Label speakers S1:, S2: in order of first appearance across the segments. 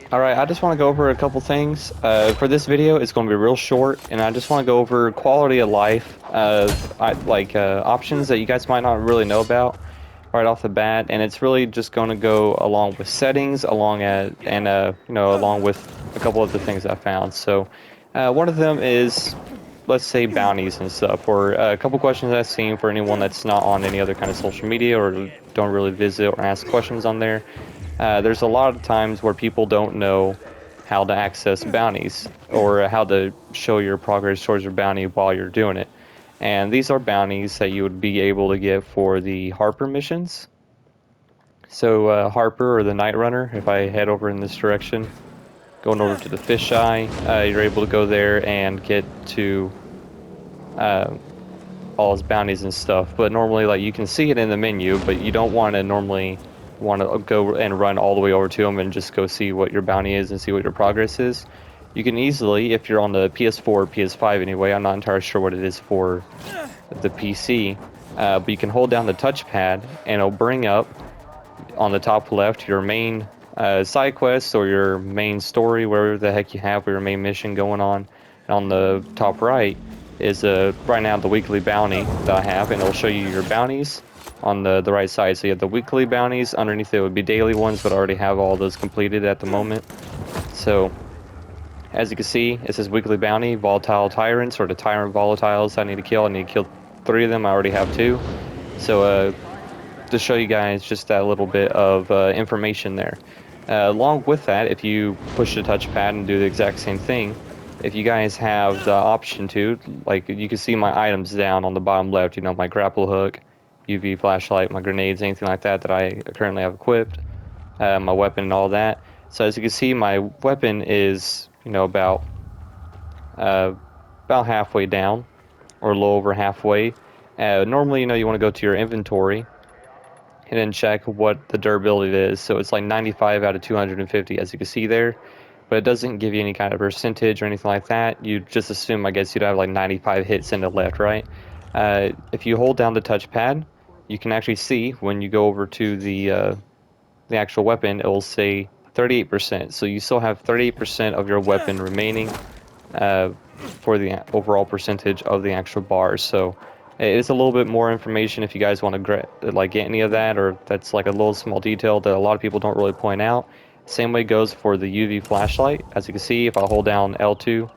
S1: Alright, I just want to go over a couple things. For this video, it's going to be real short, and I just want to go over quality of life, options that you guys might not really know about right off the bat, and it's really just going to go along with settings, along with a couple of the things I found. So, one of them is, let's say, bounties and stuff, or a couple questions I've seen for anyone that's not on any other kind of social media or don't really visit or ask questions on there. There's a lot of times where people don't know how to access bounties or how to show your progress towards your bounty while you're doing it. And these are bounties that you would be able to get for the Harper missions. So Harper or the Night Runner, if I head over in this direction, going over to the fisheye, you're able to go there and get to uh, all his bounties and stuff. But normally, like, you can see it in the menu, but you don't want to normally want to go and run all the way over to him and just go see what your bounty is and see what your progress is. You can easily, if you're on the PS4 or PS5 anyway, I'm not entirely sure what it is for the PC, but you can hold down the touchpad and it'll bring up on the top left your main side quest or your main story, wherever the heck you have, or your main mission going on. And on the top right is right now the weekly bounty that I have, and it'll show you your bounties on the right side. So you have the weekly bounties. Underneath it would be daily ones, but I already have all those completed at the moment. So as you can see, it says weekly bounty, volatile tyrants, or the tyrant volatiles I need to kill. I need to kill 3 of them. I already have 2. So to show you guys just that little bit of information there. Along with that, if you push the touchpad and do the exact same thing, if you guys have the option to, like, you can see my items down on the bottom left, my grapple hook, UV flashlight, my grenades, anything like that that I currently have equipped, my weapon and all that. So as you can see, my weapon is, uh, about halfway down, or a little over halfway. Normally, you want to go to your inventory and then check what the durability is. So it's like 95 out of 250, as you can see there, but it doesn't give you any kind of percentage or anything like that. You just assume, I guess, you'd have like 95 hits in the left, right? If you hold down the touchpad, you can actually see when you go over to the actual weapon, it will say 38%. So you still have 38% of your weapon remaining uh, for the overall percentage of the actual bars. So it's a little bit more information if you guys want to get any of that, or that's like a little small detail that a lot of people don't really point out. Same way goes for the UV flashlight. As you can see, if I hold down L2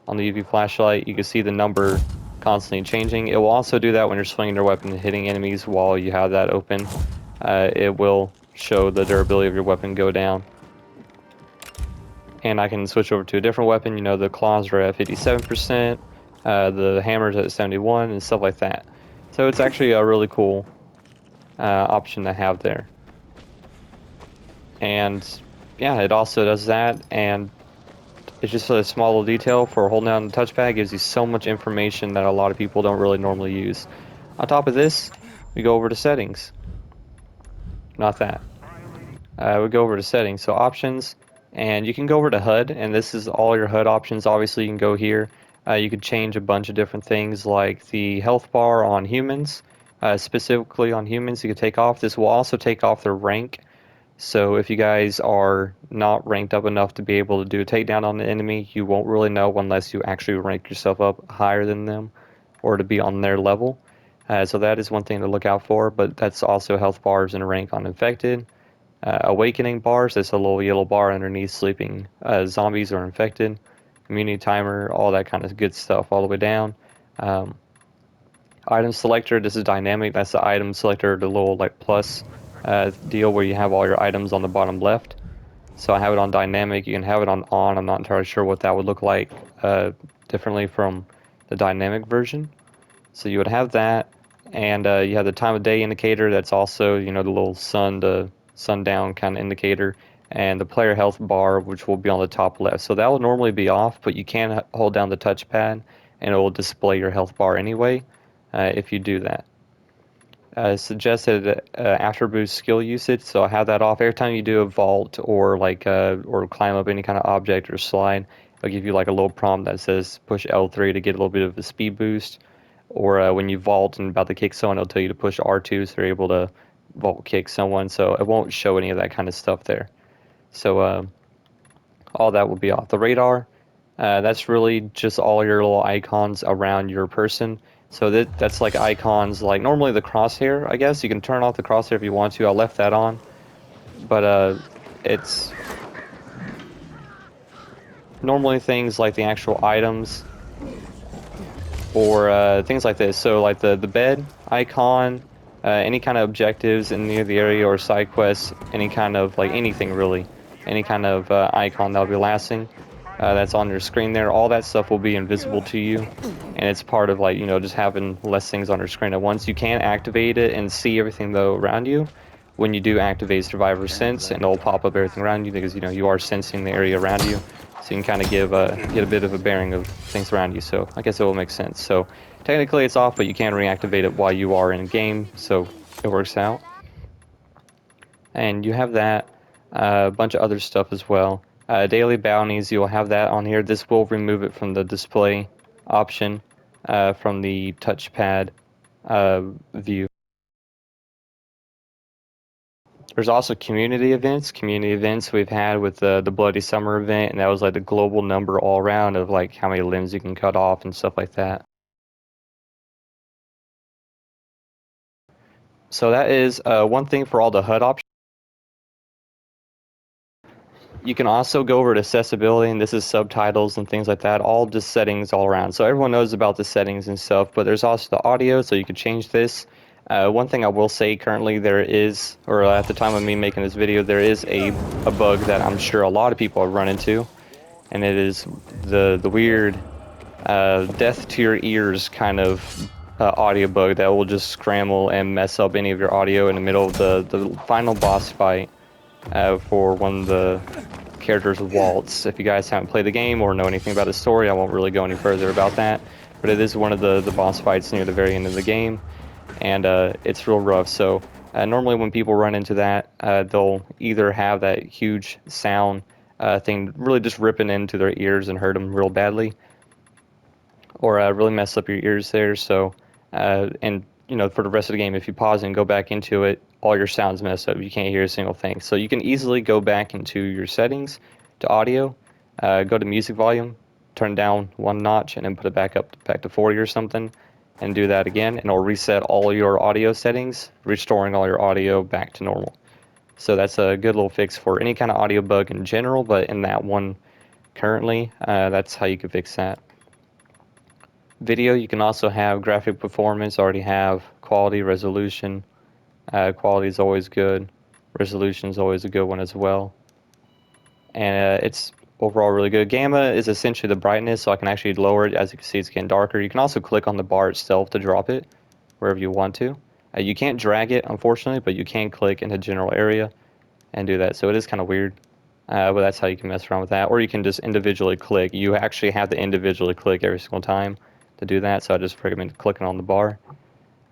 S1: on the UV flashlight, you can see the number constantly changing. It will also do that when you're swinging your weapon and hitting enemies while you have that open. It will show the durability of your weapon go down. And I can switch over to a different weapon. The claws are at 57%, the hammer's at 71, and stuff like that. So it's actually a really cool option to have there. And yeah, it also does that, and it's just a small little detail for holding down the touchpad. It gives you so much information that a lot of people don't really normally use. On top of this, we go over to settings. Not that. We go over to settings, so options, and you can go over to HUD, and this is all your HUD options. Obviously, you can go here. You could change a bunch of different things, like the health bar on humans. Specifically on humans, you could take off. This will also take off their rank. So if you guys are not ranked up enough to be able to do a takedown on the enemy, you won't really know unless you actually rank yourself up higher than them or to be on their level. So that is one thing to look out for, but that's also health bars and rank on infected. Awakening bars, that's a little yellow bar underneath sleeping zombies or infected. Immunity timer, all that kind of good stuff all the way down. Um, Item selector, this is dynamic. That's the item selector, the little like plus deal where you have all your items on the bottom left. So I have it on dynamic. You can have it on. I'm not entirely sure what that would look like differently from the dynamic version. So you would have that, and you have the time of day indicator. That's also, the little sun to sundown kind of indicator, and the player health bar, which will be on the top left. So that will normally be off, but you can hold down the touchpad, and it will display your health bar anyway if you do that. Suggested after boost skill usage, so I have that off. Every time you do a vault or or climb up any kind of object or slide, it'll give you like a little prompt that says push L3 to get a little bit of a speed boost. Or when you vault and about to kick someone, it'll tell you to push R2 so you're able to vault kick someone. So it won't show any of that kind of stuff there. So all that will be off. The radar, that's really just all your little icons around your person. So that's like icons, like normally the crosshair, I guess. You can turn off the crosshair if you want to. I left that on. But it's normally things like the actual items or things like this. So like the bed icon, any kind of objectives in near the area or side quests, any kind of like anything really, any kind of icon that'll be lasting, that's on your screen there. All that stuff will be invisible to you, and it's part of like just having less things on your screen at once. You can activate it and see everything though around you. When you do activate Survivor Sense, and it'll pop up everything around you because you are sensing the area around you, so you can kind of get a bit of a bearing of things around you. So I guess it will make sense. So technically it's off, but you can reactivate it while you are in game, so it works out. And you have that, a bunch of other stuff as well. Daily bounties, you'll have that on here. This will remove it from the display option from the touchpad view. There's also community events. Community events we've had with the Bloody Summer event, and that was like the global number all around of like how many limbs you can cut off and stuff like that. So that is one thing for all the HUD options. You can also go over to accessibility, and this is subtitles and things like that, all just settings all around. So everyone knows about the settings and stuff, but there's also the audio, so you can change this. One thing I will say currently there is, or at the time of me making this video, there is a bug that I'm sure a lot of people have run into, and it is the weird death to your ears kind of audio bug that will just scramble and mess up any of your audio in the middle of the final boss fight for one of the characters with Waltz. If you guys haven't played the game or know anything about the story, I won't really go any further about that, but it is one of the boss fights near the very end of the game, and it's real rough. So normally when people run into that, they'll either have that huge sound thing really just ripping into their ears and hurt them real badly, or really mess up your ears there. So, and for the rest of the game, if you pause and go back into it, all your sounds mess up. You can't hear a single thing. So you can easily go back into your settings to audio, go to music volume, turn down one notch, and then put it back to 40 or something, and do that again, and it'll reset all your audio settings, restoring all your audio back to normal. So that's a good little fix for any kind of audio bug in general, but in that one currently, that's how you can fix that. Video, you can also have graphic performance, already have quality, resolution. Quality is always good. Resolution is always a good one as well. And it's overall really good. Gamma is essentially the brightness, so I can actually lower it. As you can see, it's getting darker. You can also click on the bar itself to drop it wherever you want to. You can't drag it, unfortunately, but you can click in the general area and do that. So it is kind of weird, but that's how you can mess around with that. Or you can just individually click. You actually have to individually click every single time to do that, so I just recommend clicking on the bar.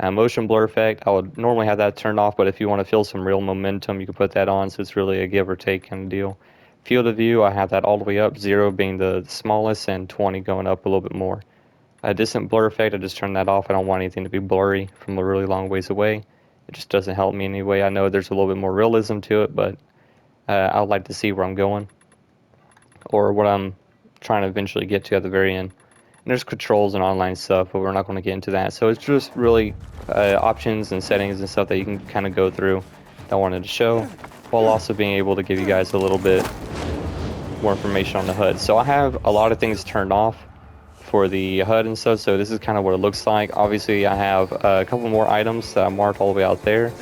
S1: Motion blur effect, I would normally have that turned off, but if you want to feel some real momentum, you can put that on, so it's really a give or take kind of deal. Field of view, I have that all the way up, 0 being the smallest and 20 going up a little bit more. Distant blur effect, I just turn that off. I don't want anything to be blurry from a really long ways away. It just doesn't help me anyway. I know there's a little bit more realism to it, but I would like to see where I'm going, or what I'm trying to eventually get to at the very end. And there's controls and online stuff, but we're not going to get into that. So it's just really options and settings and stuff that you can kind of go through that I wanted to show, while also being able to give you guys a little bit more information on the HUD. So I have a lot of things turned off for the HUD and stuff, so this is kind of what it looks like. Obviously I have a couple more items that I marked all the way out there.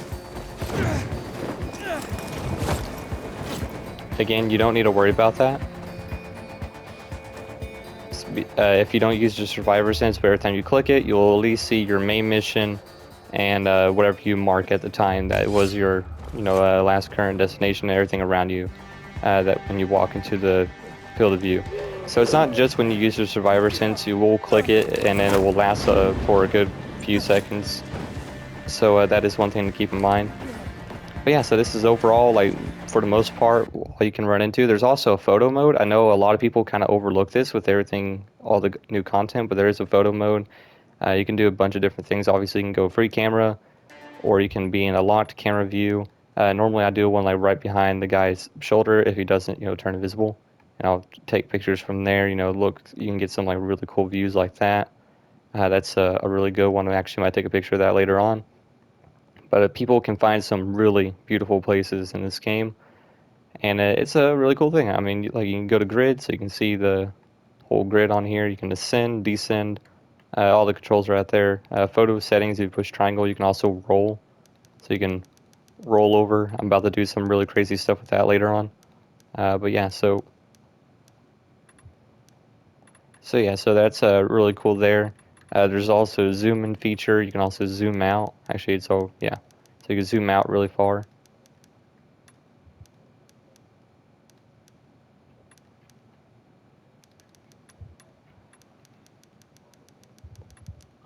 S1: Again, you don't need to worry about that. If you don't use your survivor sense, but every time you click it, you'll at least see your main mission and whatever you mark at the time that was your last current destination and everything around you that when you walk into the field of view. So it's not just when you use your survivor sense, you will click it and then it will last for a good few seconds. So that is one thing to keep in mind. But yeah, so this is overall, like, for the most part, what you can run into. There's also a photo mode. I know a lot of people kind of overlook this with everything, all the new content, but there is a photo mode. You can do a bunch of different things. Obviously, you can go free camera, or you can be in a locked camera view. Normally, I do one like right behind the guy's shoulder if he doesn't, turn invisible. and I'll take pictures from there. You know, look, you can get some like really cool views like that. That's a really good one. I actually might take a picture of that later on. But people can find some really beautiful places in this game, and it's a really cool thing. I mean, like you can go to grid, so you can see the whole grid on here. You can ascend, descend. All the controls are out there. Photo settings, if you push triangle, you can also roll. So you can roll over. I'm about to do some really crazy stuff with that later on. But yeah, so that's really cool there. There's also a zoom in feature. You can also zoom out. Actually, it's all, yeah. So you can zoom out really far.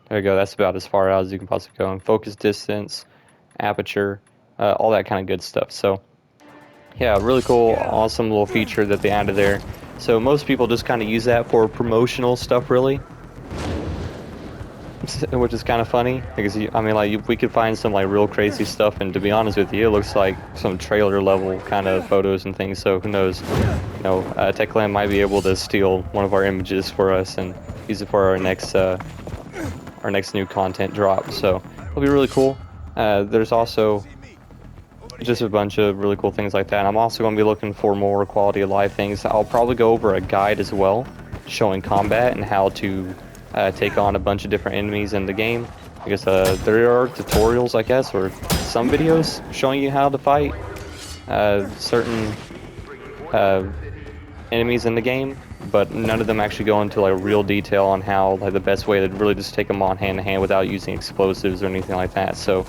S1: There you go. That's about as far out as you can possibly go. And focus distance, aperture, all that kind of good stuff. So yeah, really cool, awesome little feature that they added there. So most people just kind of use that for promotional stuff, really, which is kind of funny because I mean, like we could find some like real crazy stuff, and to be honest with you, it looks like some trailer level kind of photos and things. So who knows? You know, Techland might be able to steal one of our images for us and use it for our next new content drop. So it'll be really cool. There's also just a bunch of really cool things like that. I'm also going to be looking for more quality of life things. I'll probably go over a guide as well, showing combat and how to take on a bunch of different enemies in the game. I guess there are tutorials, I guess, or some videos showing you how to fight certain enemies in the game, but none of them actually go into like real detail on how like the best way to really just take them on hand to hand without using explosives or anything like that. So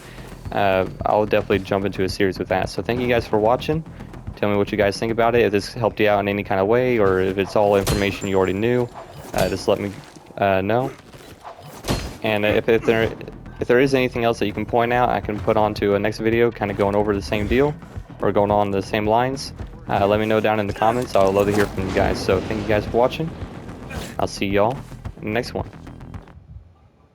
S1: I'll definitely jump into a series with that. So thank you guys for watching. Tell me what you guys think about it. If this helped you out in any kind of way, or if it's all information you already knew, just let me know. And if there is anything else that you can point out, I can put onto a next video, kind of going over the same deal or going on the same lines. Let me know down in the comments. I would love to hear from you guys. So thank you guys for watching. I'll see y'all in the next one.